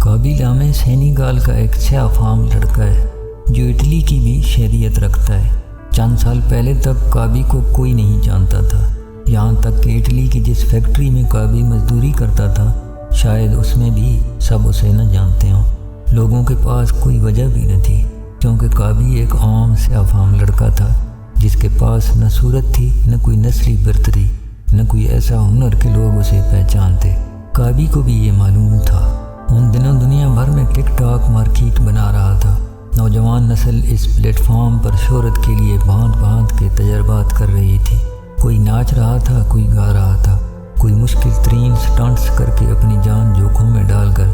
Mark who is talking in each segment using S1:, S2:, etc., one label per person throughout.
S1: قابل عامہ سینیگال کا ایک سیاہ فام لڑکا ہے جو اٹلی کی بھی شہریت رکھتا ہے۔ چند سال پہلے تک کابی کو کوئی نہیں جانتا تھا، یہاں تک کہ اٹلی کی جس فیکٹری میں کابی مزدوری کرتا تھا شاید اس میں بھی سب اسے نہ جانتے ہوں۔ لوگوں کے پاس کوئی وجہ بھی نہ تھی، کیونکہ کابی ایک عام سیاہ فام لڑکا تھا جس کے پاس نہ صورت تھی، نہ کوئی نسلی برتری، نہ کوئی ایسا ہنر کہ لوگ اسے پہچانتے۔ کابی کو بھی یہ معلوم تھا۔ ان دنوں دنیا بھر میں ٹک ٹاک مارکیٹ بنا رہا تھا۔ نوجوان نسل اس پلیٹ فارم پر شہرت کے لیے بھانت بھانت کے تجربات کر رہی تھی۔ کوئی ناچ رہا تھا، کوئی گا رہا تھا، کوئی مشکل ترین سٹنٹس کر کے اپنی جان جوکھوں میں ڈال کر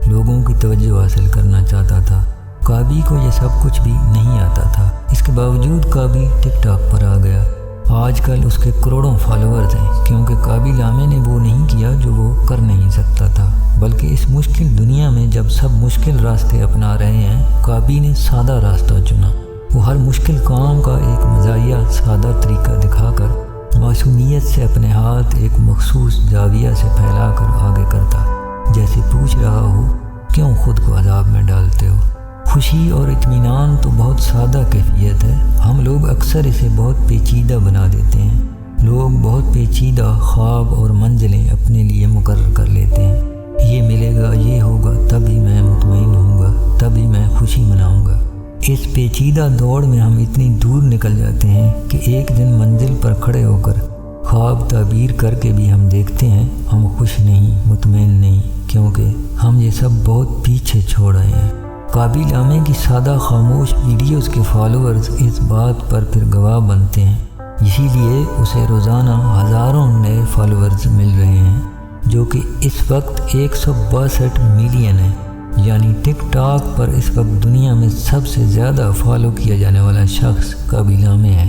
S1: لوگوں کی توجہ حاصل کرنا چاہتا تھا۔ کابی کو یہ سب کچھ بھی نہیں آتا تھا، اس کے باوجود کابی ٹک ٹاک پر آ گیا۔ آج کل اس کے کروڑوں فالوورز ہیں، کیونکہ قابل عامہ نے وہ نہیں کیا جو وہ کر نہیں سکتا تھا، بلکہ اس مشکل دنیا میں جب سب مشکل راستے اپنا رہے ہیں، کابی نے سادہ راستہ چنا۔ وہ ہر مشکل کام کا ایک مزاحیہ سادہ طریقہ دکھا کر معصومیت سے اپنے ہاتھ ایک مخصوص زاویہ سے پھیلا کر آگے کرتا، جیسے پوچھ رہا ہو کیوں خود کو عذاب میں ڈالتے ہو۔ خوشی اور اطمینان تو بہت سادہ کیفیت ہے، ہم لوگ اکثر اسے بہت پیچیدہ بنا دیتے ہیں۔ لوگ بہت پیچیدہ خواب اور منزلیں اپنے لیے مقرر کر لیتے ہیں۔ یہ ملے گا، یہ ہوگا، تبھی میں مطمئن ہوں گا، تبھی میں خوشی مناؤں گا۔ اس پیچیدہ دوڑ میں ہم اتنی دور نکل جاتے ہیں کہ ایک دن منزل پر کھڑے ہو کر خواب تعبیر کر کے بھی ہم دیکھتے ہیں ہم خوش نہیں، مطمئن نہیں، کیونکہ ہم یہ سب بہت پیچھے چھوڑ آئے ہیں۔ قابل عامہ کی سادہ خاموش ویڈیوز کے فالوورز اس بات پر پھر گواہ بنتے ہیں، اسی لیے اسے روزانہ ہزاروں نئے فالوورز مل رہے ہیں، جو کہ اس وقت 162 ملین ہے۔ یعنی ٹک ٹاک پر اس وقت دنیا میں سب سے زیادہ فالو کیا جانے والا شخص قابل عامہ ہے۔